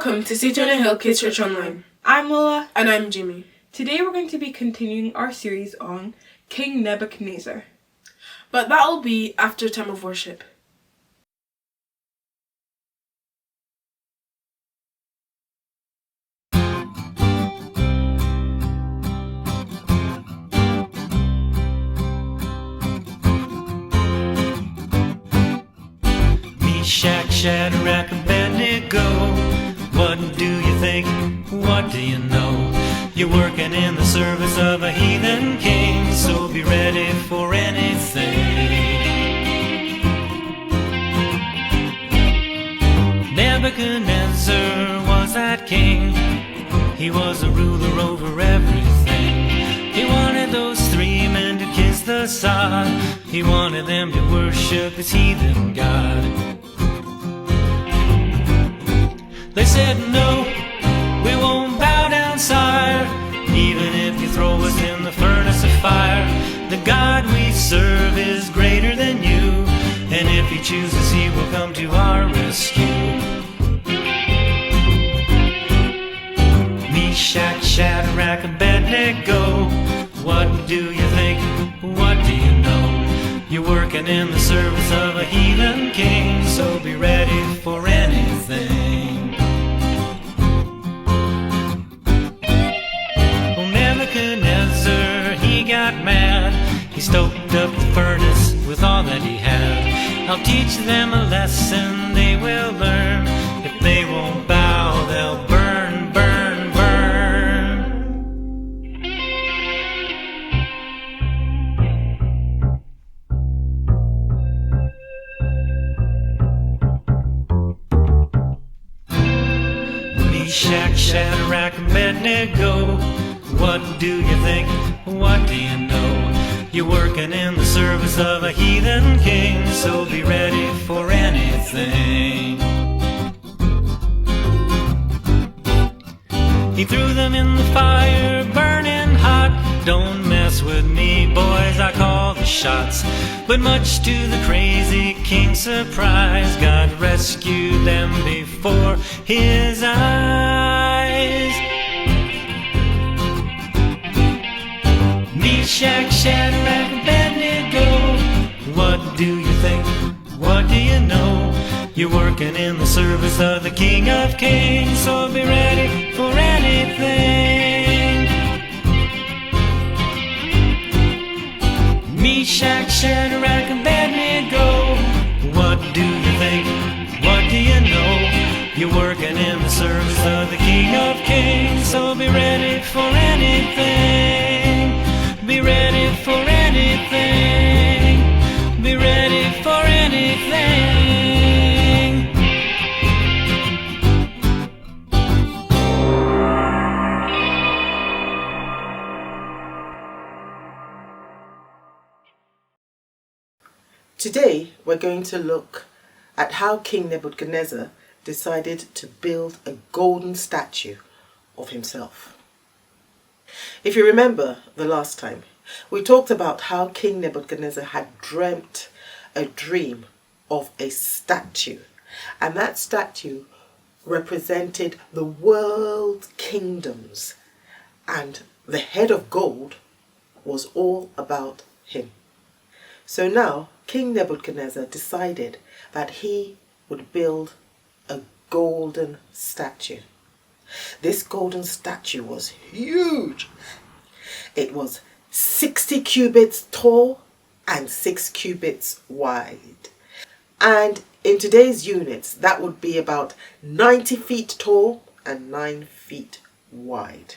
Welcome to City on a Hill Kids Church Online. I'm Lola. And I'm Jimmy. Today we're going to be continuing our series on King Nebuchadnezzar. But that'll be after time of worship. Meshach, Shadrach, and Abednego. What do you think? What do you know? You're working in the service of a heathen king, so be ready for anything. Nebuchadnezzar was that king. He was a ruler over everything. He wanted those three men to kiss the sod. He wanted them to worship his heathen god. They said, no, we won't bow down, sire, even if you throw us in the furnace of fire. The God we serve is greater than you, and if he chooses, he will come to our rescue. Meshach, Shadrach, and Abednego. What do you think? What do you know? You're working in the service of a heathen king, so be ready for anything. Nebuchadnezzar, he got mad. He stoked up the furnace with all that he had. I'll teach them a lesson they will learn. If they won't bow, they'll burn, burn, burn. Meshach, Shadrach, and Abednego. What do you think? What do you know? You're working in the service of a heathen king, so be ready for anything. He threw them in the fire, burning hot. Don't mess with me, boys, I call the shots. But much to the crazy king's surprise, God rescued them before his eyes. Meshach, Shadrach, and Abednego. What do you think? What do you know? You're working in the service of the King of Kings, so be ready for anything. Meshach, Shadrach, and Abednego. What do you think? What do you know? You're working in the service of the King of Kings, so be ready for anything. Be ready for anything. Be ready for anything. Today we're going to look at how King Nebuchadnezzar decided to build a golden statue of himself. If you remember the last time, we talked about how King Nebuchadnezzar had dreamt a dream of a statue, and that statue represented the world kingdoms, and the head of gold was all about him. So now King Nebuchadnezzar decided that he would build a golden statue. This golden statue was huge. It was 60 cubits tall and 6 cubits wide. And in today's units, that would be about 90 feet tall and 9 feet wide.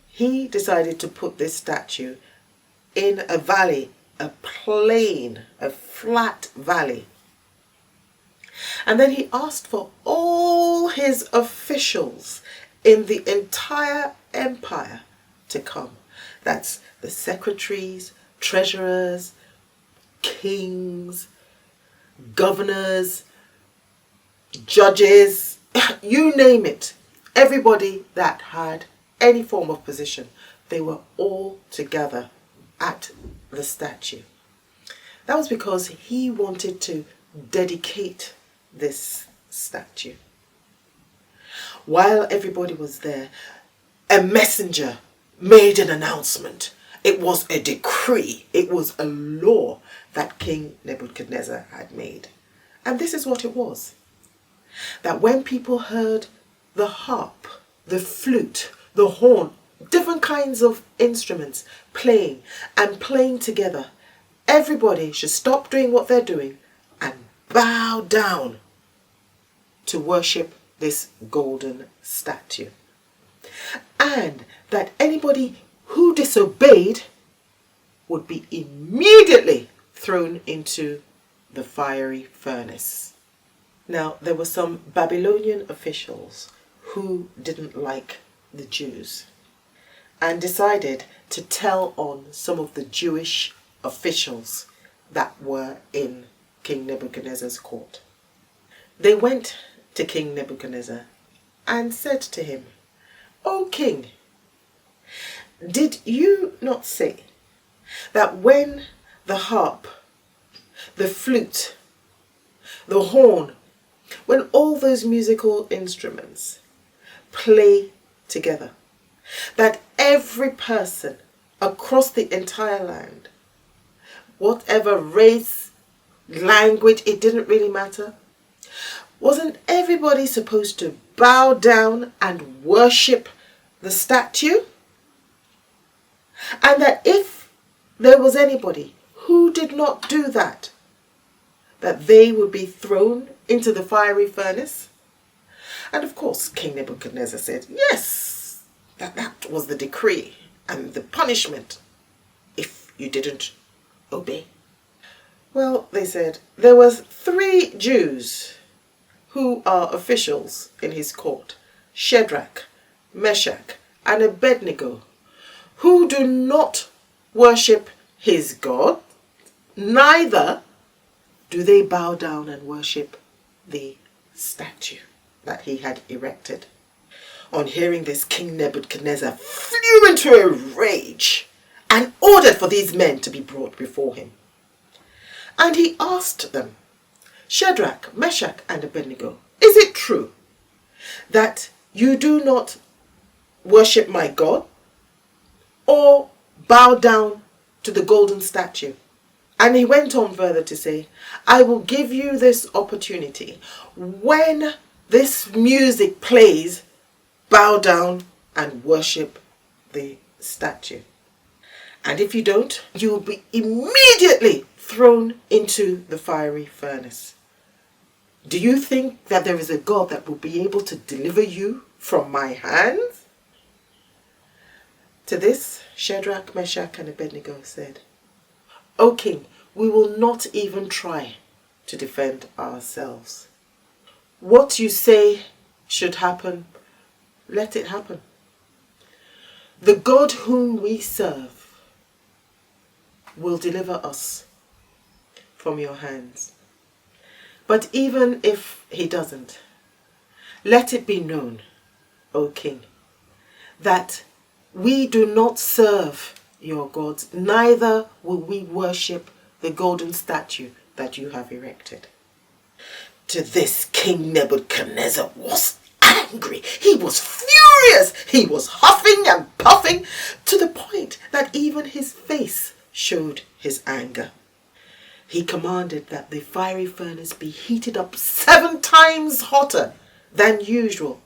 He decided to put this statue in a valley, a plain, a flat valley. And then he asked for all his officials in the entire empire to come. That's the secretaries, treasurers, kings, governors, judges, you name it. Everybody that had any form of position, they were all together at the statue. That was because he wanted to dedicate this statue. while everybody was there, a messenger made an announcement. It was a decree. It was a law that King Nebuchadnezzar had made. And this is what it was. That when people heard the harp, the flute, the horn, different kinds of instruments playing and playing together, everybody should stop doing what they're doing and bow down to worship this golden statue. And that anybody who disobeyed would be immediately thrown into the fiery furnace. Now, there were some Babylonian officials who didn't like the Jews and decided to tell on some of the Jewish officials that were in King Nebuchadnezzar's court. They went to King Nebuchadnezzar and said to him, "O king, did you not say that when the harp, the flute, the horn, when all those musical instruments play together, that every person across the entire land, whatever race, language, it didn't really matter, wasn't everybody supposed to bow down and worship the statue? And that if there was anybody who did not do that, that they would be thrown into the fiery furnace?" And of course, King Nebuchadnezzar said, yes, that was the decree and the punishment if you didn't obey. Well, they said, there were 3 Jews who are officials in his court, Shadrach, Meshach and Abednego, who do not worship his God, neither do they bow down and worship the statue that he had erected. On hearing this, King Nebuchadnezzar flew into a rage and ordered for these men to be brought before him. And he asked them, "Shadrach, Meshach and Abednego, is it true that you do not worship my God or bow down to the golden statue?" And he went on further to say, "I will give you this opportunity. When this music plays, bow down and worship the statue. And if you don't, you will be immediately thrown into the fiery furnace. Do you think that there is a God that will be able to deliver you from my hands?" To this, Shadrach, Meshach and Abednego said, "O king, we will not even try to defend ourselves. What you say should happen, let it happen. The God whom we serve will deliver us from your hands. But even if he doesn't, let it be known, O king, that we do not serve your gods, neither will we worship the golden statue that you have erected." To this, King Nebuchadnezzar was angry. He was furious. He was huffing and puffing to the point that even his face showed his anger. He commanded that the fiery furnace be heated up 7 times hotter than usual.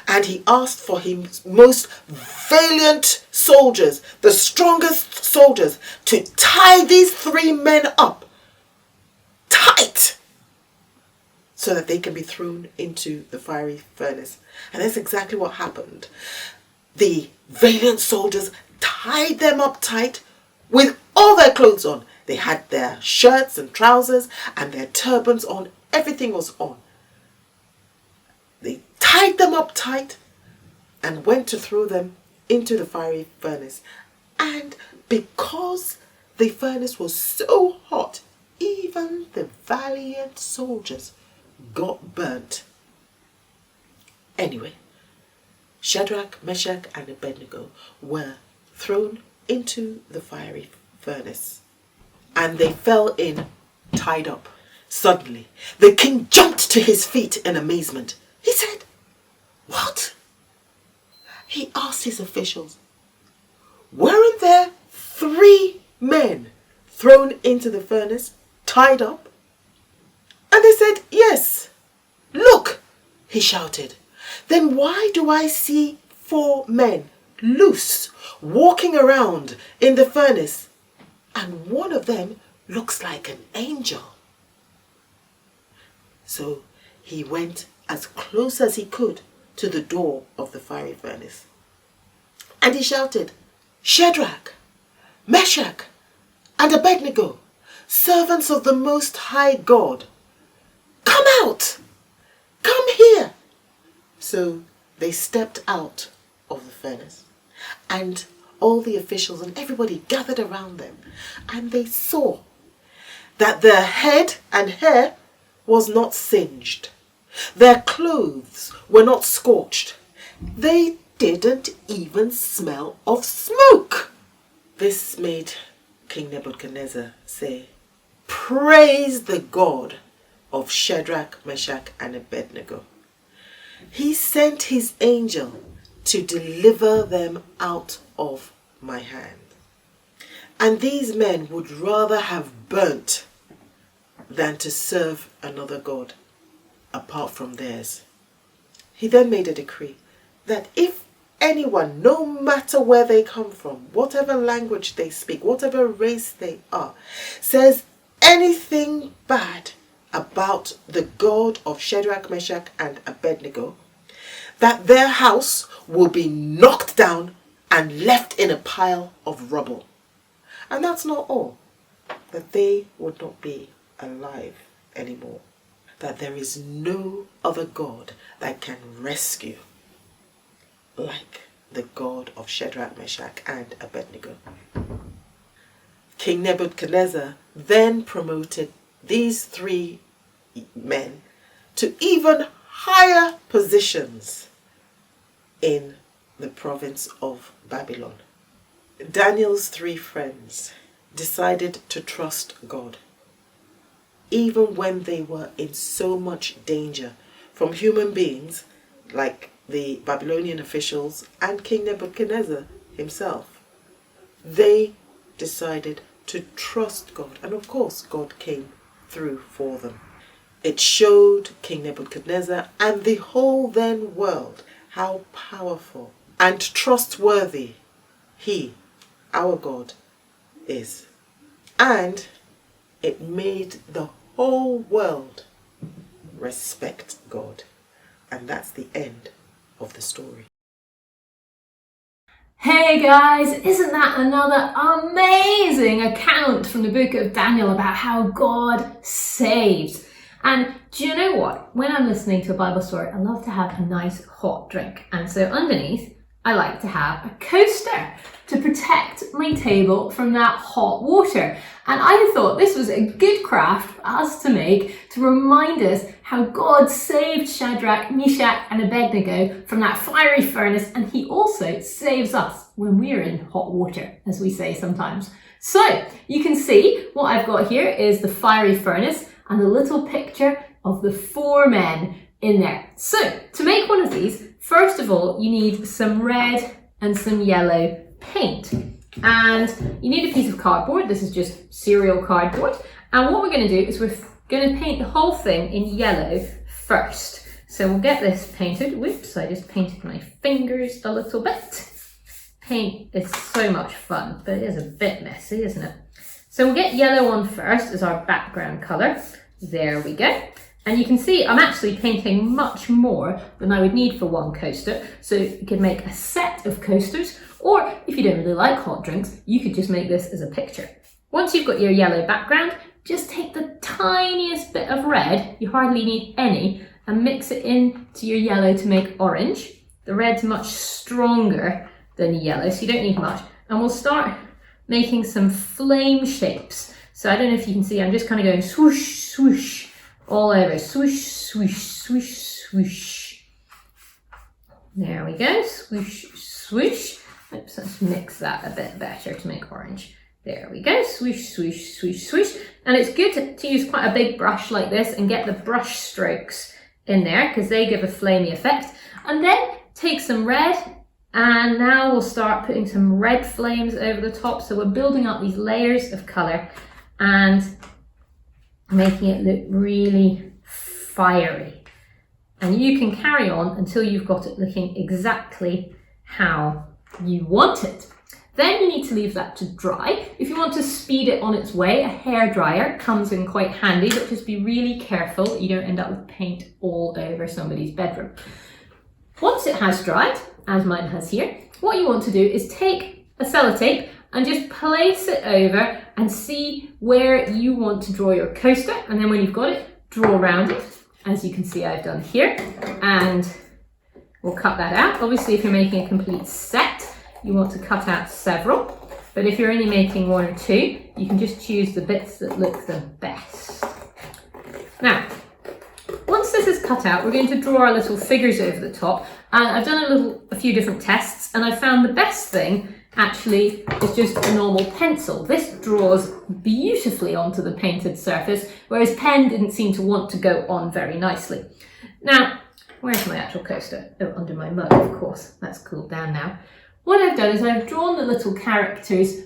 And he asked for his most valiant soldiers, the strongest soldiers, to tie these 3 men up tight so that they can be thrown into the fiery furnace. And that's exactly what happened. The valiant soldiers tied them up tight with all their clothes on. They had their shirts and trousers and their turbans on. Everything was on. They tied them up tight and went to throw them into the fiery furnace. And because the furnace was so hot, even the valiant soldiers got burnt. Anyway, Shadrach, Meshach and Abednego were thrown into the fiery furnace, and they fell in tied up. Suddenly, the king jumped to his feet in amazement. He said, What? He asked his officials, weren't there 3 men thrown into the furnace, tied up? And they said, yes. Look, he shouted. Then why do I see 4 men loose, walking around in the furnace, and one of them looks like an angel? So he went as close as he could to the door of the fiery furnace. And he shouted, Shadrach, Meshach and Abednego, servants of the Most High God, come out, come here. So they stepped out of the furnace, and all the officials and everybody gathered around them, and they saw that their head and hair was not singed. Their clothes were not scorched. They didn't even smell of smoke. This made King Nebuchadnezzar say, praise the God of Shadrach, Meshach and Abednego. He sent his angel to deliver them out of my hand. And these men would rather have burnt than to serve another god apart from theirs. He then made a decree that if anyone, no matter where they come from, whatever language they speak, whatever race they are, says anything bad about the God of Shadrach, Meshach and Abednego, that their house will be knocked down and left in a pile of rubble. And that's not all, that they would not be alive anymore, that there is no other God that can rescue like the God of Shadrach, Meshach and Abednego. King Nebuchadnezzar then promoted these 3 men to even higher positions in the province of Babylon. Daniel's 3 friends decided to trust God, even when they were in so much danger from human beings like the Babylonian officials and King Nebuchadnezzar himself. They decided to trust God, and of course God came through for them. It showed King Nebuchadnezzar and the whole then world how powerful and trustworthy he, our God, is. And it made the whole world respect God. And that's the end of the story. Hey guys, isn't that another amazing account from the book of Daniel about how God saves? And do you know what? When I'm listening to a Bible story, I love to have a nice hot drink. And so underneath, I like to have a coaster to protect my table from that hot water. And I thought this was a good craft for us to make to remind us how God saved Shadrach, Meshach and Abednego from that fiery furnace, and he also saves us when we're in hot water, as we say sometimes. So you can see what I've got here is the fiery furnace and a little picture of the 4 men in there. So to make one of these, first of all, you need some red and some yellow paint. And you need a piece of cardboard. This is just cereal cardboard. And what we're going to do is we're going to paint the whole thing in yellow first. So we'll get this painted. Whoops, I just painted my fingers a little bit. Paint is so much fun, but it is a bit messy, isn't it? So we'll get yellow on first as our background colour. There we go. And you can see I'm actually painting much more than I would need for one coaster. So you could make a set of coasters, or if you don't really like hot drinks, you could just make this as a picture. Once you've got your yellow background, just take the tiniest bit of red, you hardly need any, and mix it into your yellow to make orange. The red's much stronger than the yellow, so you don't need much. And we'll start making some flame shapes. So I don't know if you can see, I'm just kind of going swoosh, swoosh, all over. Swoosh, swoosh, swoosh, swoosh. There we go. Swoosh, swoosh. Oops, let's mix that a bit better to make orange. There we go. Swoosh, swoosh, swoosh, swoosh. And it's good to use quite a big brush like this and get the brush strokes in there because they give a flamey effect. And then take some red, and now we'll start putting some red flames over the top. So we're building up these layers of colour and making it look really fiery. And you can carry on until you've got it looking exactly how you want it. Then you need to leave that to dry. If you want to speed it on its way, a hairdryer comes in quite handy, but just be really careful that you don't end up with paint all over somebody's bedroom. Once it has dried, as mine has here, what you want to do is take a sellotape and just place it over and see where you want to draw your coaster. And then when you've got it, draw around it, as you can see I've done here. And we'll cut that out. Obviously, if you're making a complete set, you want to cut out several. But if you're only making one or two, you can just choose the bits that look the best. Now, once this is cut out, we're going to draw our little figures over the top. And I've done a few different tests, and I found the best thing actually is just a normal pencil. This draws beautifully onto the painted surface, whereas pen didn't seem to want to go on very nicely. Now, where's my actual coaster? Oh, under my mug, of course. That's cooled down now. What I've done is I've drawn the little characters,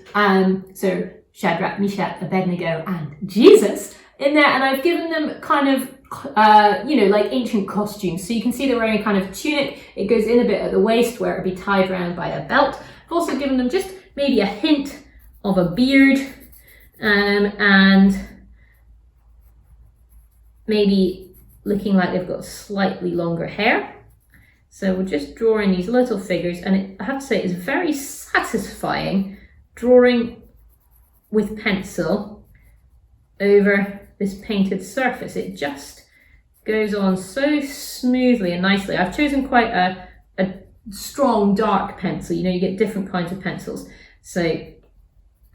so Shadrach, Meshach, Abednego, and Jesus in there, and I've given them kind of like ancient costumes. So you can see they're wearing a kind of tunic. It goes in a bit at the waist where it'll be tied around by a belt. I've also given them just maybe a hint of a beard and maybe looking like they've got slightly longer hair. So we're just drawing these little figures, and I have to say it's very satisfying drawing with pencil over this painted surface. It just goes on so smoothly and nicely. I've chosen quite a strong dark pencil. You get different kinds of pencils. So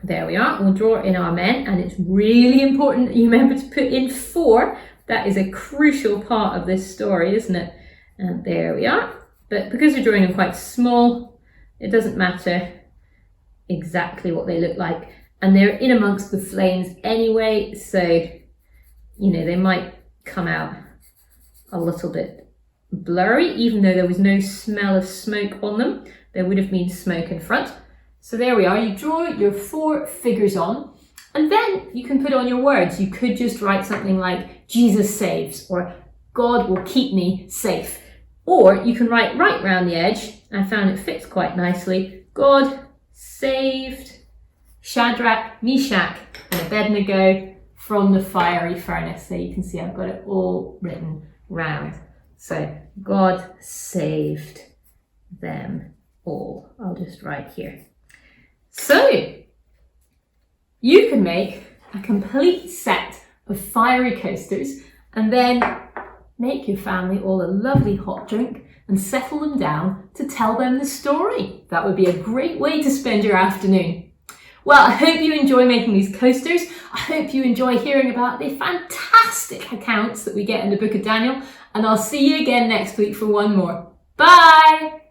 there we are. We'll draw in our men, and it's really important that you remember to put in 4. That is a crucial part of this story, isn't it? And there we are. But because we're drawing them quite small, it doesn't matter exactly what they look like. And they're in amongst the flames anyway, so they might come out a little bit blurry, even though there was no smell of smoke on them. There would have been smoke in front. So there we are. You draw your 4 figures on, and then you can put on your words. You could just write something like Jesus saves, or God will keep me safe. Or you can write right round the edge. I found it fits quite nicely. God saved Shadrach, Meshach, and Abednego from the fiery furnace. So you can see I've got it all written round. So God saved them all. I'll just write here. So you can make a complete set of fiery coasters and then make your family all a lovely hot drink and settle them down to tell them the story. That would be a great way to spend your afternoon. Well, I hope you enjoy making these coasters. I hope you enjoy hearing about the fantastic accounts that we get in the book of Daniel, and I'll see you again next week for one more. Bye!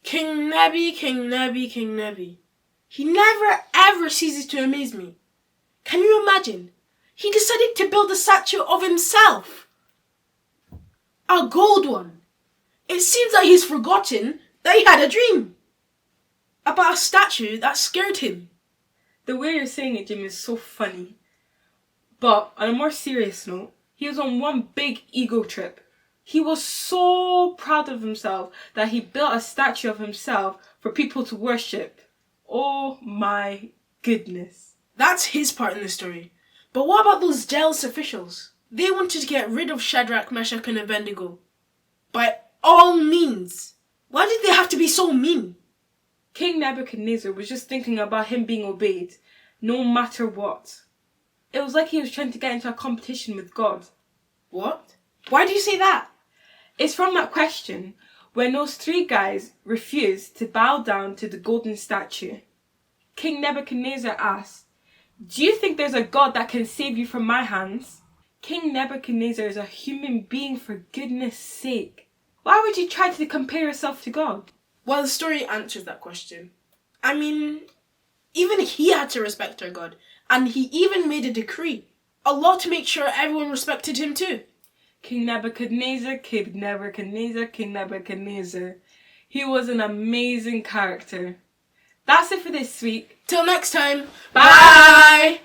King Nebi, King Nebi, King Nebi. He never ever ceases to amaze me. Can you imagine? He decided to build a statue of himself. A gold one. It seems like he's forgotten that he had a dream about a statue that scared him. The way you're saying it, Jim, is so funny. But on a more serious note, he was on one big ego trip. He was so proud of himself that he built a statue of himself for people to worship. Oh my goodness. That's his part in the story. But what about those jealous officials? They wanted to get rid of Shadrach, Meshach and Abednego. By all means. Why did they have to be so mean? King Nebuchadnezzar was just thinking about him being obeyed, no matter what. It was like he was trying to get into a competition with God. What? Why do you say that? It's from that question when those 3 guys refused to bow down to the golden statue. King Nebuchadnezzar asked, "Do you think there's a God that can save you from my hands?" King Nebuchadnezzar is a human being, for goodness sake. Why would you try to compare yourself to God? Well, the story answers that question. I mean, even he had to respect our God, and he even made a decree, a law to make sure everyone respected him too. King Nebuchadnezzar, King Nebuchadnezzar, King Nebuchadnezzar. He was an amazing character. That's it for this week. Till next time. Bye.